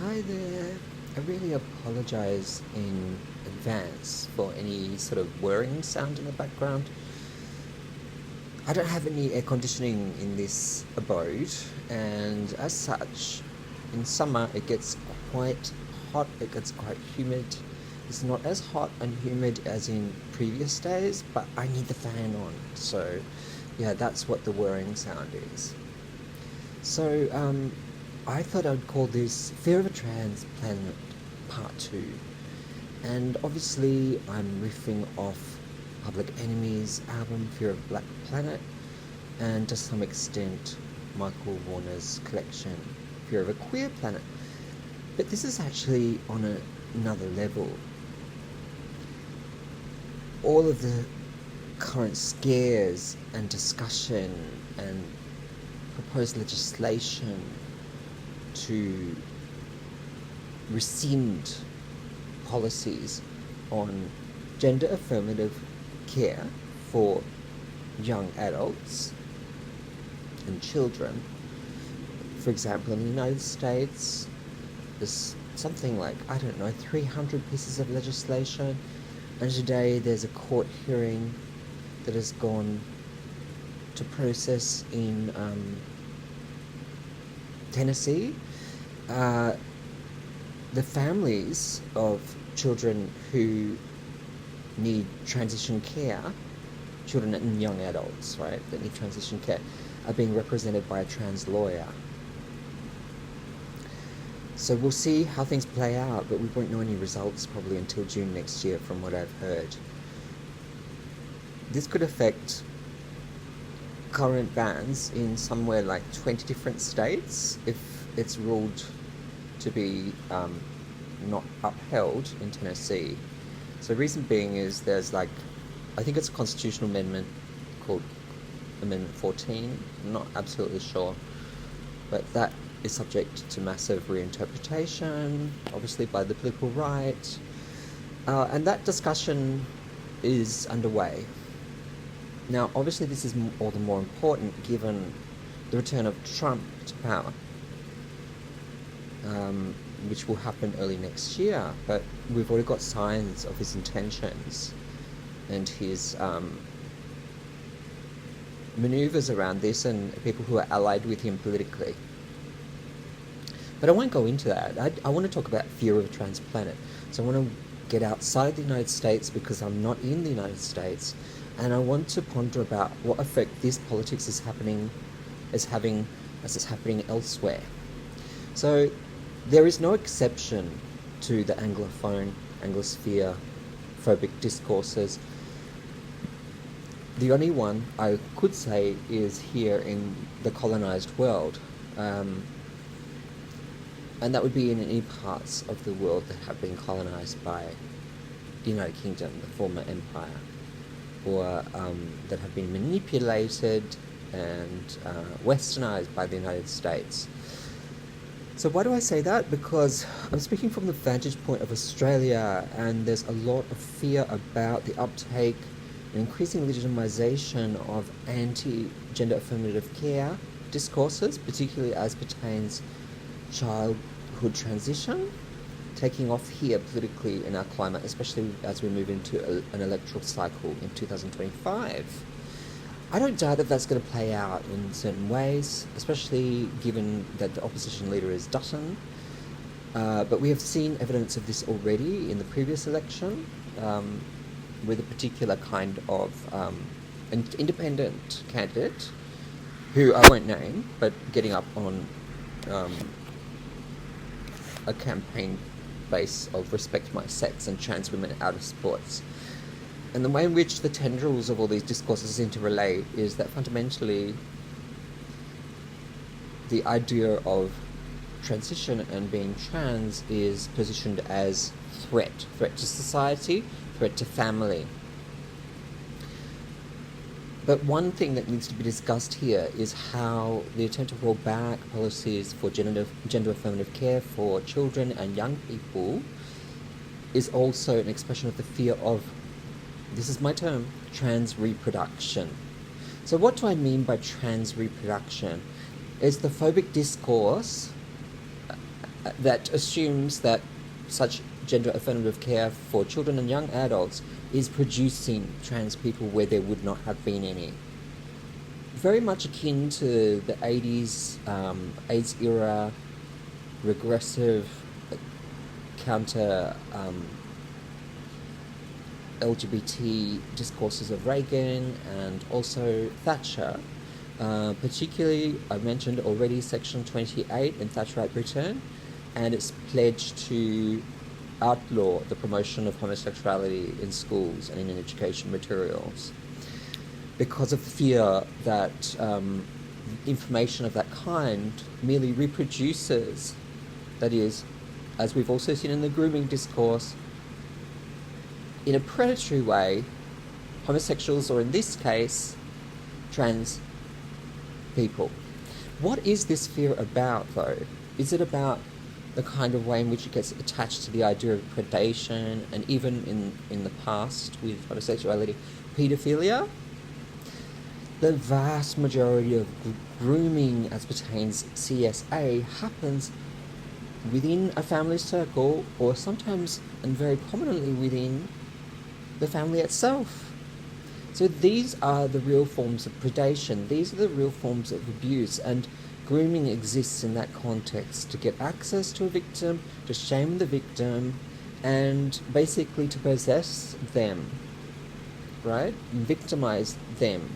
Hi there. I really apologize in advance for any sort of whirring sound in the background. I don't have any air conditioning in this abode, and as such, in summer it gets quite hot, it gets quite humid. It's not as hot and humid as in previous days, but I need the fan on, so yeah, that's what the whirring sound is. So, I thought I'd call this Fear of a Transplant Part 2. And obviously, I'm riffing off Public Enemy's album Fear of Black Planet, and to some extent, Michael Warner's collection Fear of a Queer Planet. But this is actually on another level. All of the current scares and discussion and proposed legislation to rescind policies on gender affirmative care for young adults and children. For example, in the United States, there's something like, 300 pieces of legislation, and today there's a court hearing that has gone to process in Tennessee. The families of children who need transition care, children and young adults, right, that need transition care, are being represented by a trans lawyer. So we'll see how things play out, but we won't know any results probably until June next year, from what I've heard. This could affect current bans in somewhere like 20 different states if it's ruled to be not upheld in Tennessee. So the reason being is there's I think it's a constitutional amendment called Amendment 14. I'm not absolutely sure, but that is subject to massive reinterpretation, obviously by the political right, and that discussion is underway. Now, obviously this is all the more important given the return of Trump to power, which will happen early next year, but we've already got signs of his intentions and his maneuvers around this and people who are allied with him politically. But I won't go into that. I want to talk about fear of a transplant. So I want to get outside the United States because I'm not in the United States, and I want to ponder about what effect this politics is having as it's happening elsewhere. So there is no exception to the Anglophone, Anglosphere phobic discourses. The only one I could say is here in the colonized world. And that would be in any parts of the world that have been colonized by the United Kingdom, the former empire, or that have been manipulated and westernized by the United States. So why do I say that? Because I'm speaking from the vantage point of Australia, and there's a lot of fear about the uptake and increasing legitimization of anti-gender affirmative care discourses, particularly as pertains childhood transition, taking off here politically in our climate, especially as we move into an electoral cycle in 2025. I don't doubt that that's going to play out in certain ways, especially given that the opposition leader is Dutton. But we have seen evidence of this already in the previous election, with a particular kind of an independent candidate, who I won't name, but getting up on a campaign base of respect my sex and trans women out of sports. And the way in which the tendrils of all these discourses interrelate is that fundamentally the idea of transition and being trans is positioned as threat to society, threat to family. But one thing that needs to be discussed here is how the attempt to roll back policies for gender affirmative care for children and young people is also an expression of the fear of, this is my term, trans reproduction. So what do I mean by trans reproduction? It's the phobic discourse that assumes that such gender affirmative care for children and young adults is producing trans people where there would not have been any. Very much akin to the 80s AIDS era regressive counter LGBT discourses of Reagan and also Thatcher. Particularly, I mentioned already Section 28 in Thatcherite Britain, and its pledge to outlaw the promotion of homosexuality in schools and in education materials, because of fear that information of that kind merely reproduces, that is, as we've also seen in the grooming discourse, in a predatory way, homosexuals, or in this case, trans people. What is this fear about, though? Is it about the kind of way in which it gets attached to the idea of predation, and even in the past with homosexuality, paedophilia? The vast majority of grooming as pertains CSA happens within a family circle, or sometimes and very prominently within the family itself. So these are the real forms of predation, these are the real forms of abuse, and grooming exists in that context to get access to a victim, to shame the victim, and basically to possess them, right? Victimize them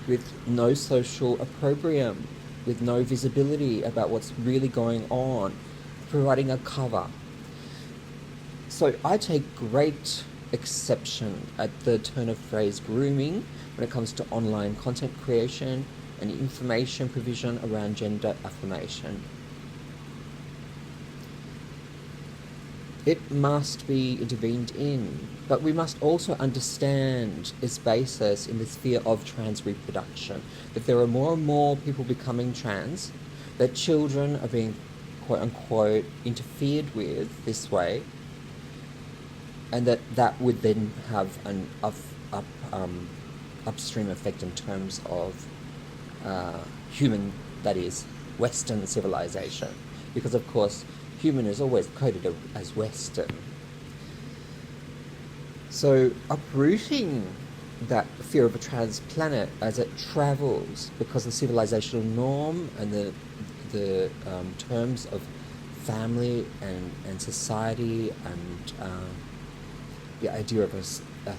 with no social opprobrium, with no visibility about what's really going on, providing a cover. So I take great exception at the turn of phrase grooming when it comes to online content creation and information provision around gender affirmation. It must be intervened in, but we must also understand its basis in this fear of trans reproduction, that there are more and more people becoming trans, that children are being quote-unquote interfered with this way, and that would then have an upstream effect in terms of human, that is, Western civilization, because of course human is always coded as Western. So uprooting that fear of a trans planet as it travels, because the civilizational norm and the terms of family and society and the idea of a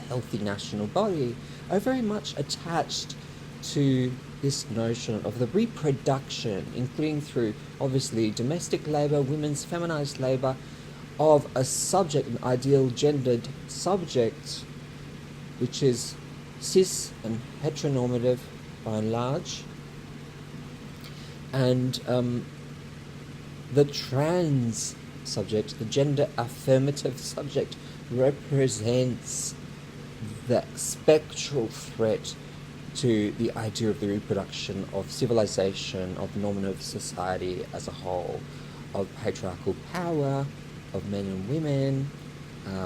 healthy national body are very much attached to this notion of the reproduction, including through obviously domestic labour, women's feminized labour, of a subject, an ideal gendered subject, which is cis and heteronormative by and large, and the trans subject, the gender affirmative subject, represents the spectral threat to the idea of the reproduction of civilization, of normative society as a whole, of patriarchal power, of men and women,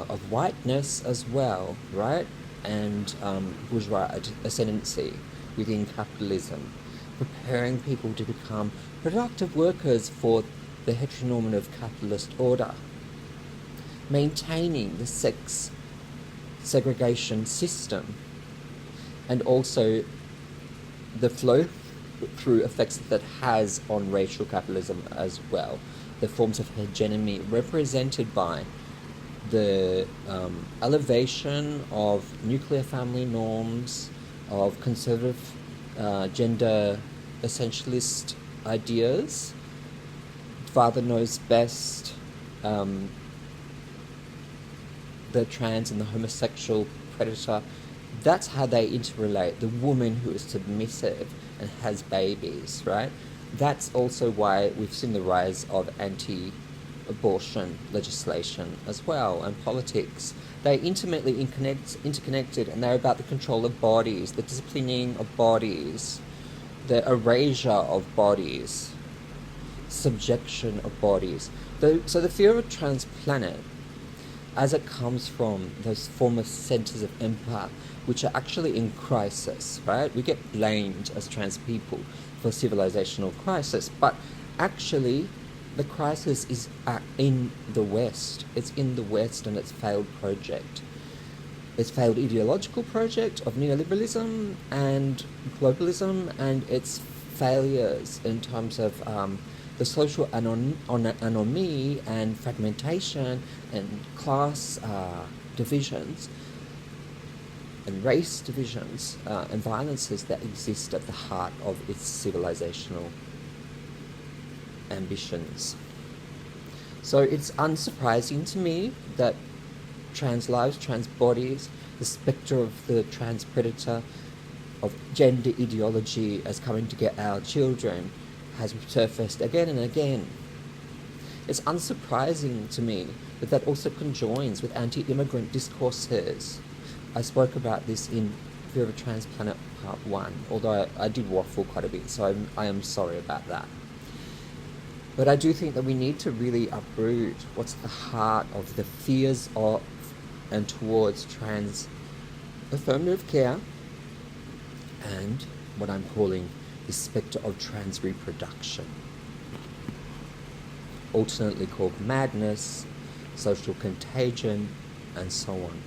of whiteness as well, right? And bourgeois ascendancy within capitalism, preparing people to become productive workers for the heteronormative capitalist order, maintaining the sex segregation system, and also the flow-through effects that has on racial capitalism as well. The forms of hegemony represented by the elevation of nuclear family norms, of conservative gender essentialist ideas, father knows best, the trans and the homosexual predator. That's how they interrelate. The woman who is submissive and has babies, right? That's also why we've seen the rise of anti-abortion legislation as well, and politics. They're intimately interconnected, and they're about the control of bodies, the disciplining of bodies, the erasure of bodies, subjection of bodies. So the fear of a trans planet, as it comes from those former centers of empire, which are actually in crisis, right? We get blamed as trans people for civilizational crisis, but actually the crisis is in the West. It's in the West and its failed project. Its failed ideological project of neoliberalism and globalism, and its failures in terms of the social anomie and fragmentation and class divisions and race divisions and violences that exist at the heart of its civilizational ambitions. So it's unsurprising to me that trans lives, trans bodies, the spectre of the trans predator, of gender ideology as coming to get our children has surfaced again and again. It's unsurprising to me that that also conjoins with anti-immigrant discourses. I spoke about this in Fear of a Transplanet Part 1, although I did waffle quite a bit, so I am sorry about that. But I do think that we need to really uproot what's at the heart of the fears of and towards trans affirmative care and what I'm calling the spectre of trans reproduction, alternately called madness, social contagion, and so on.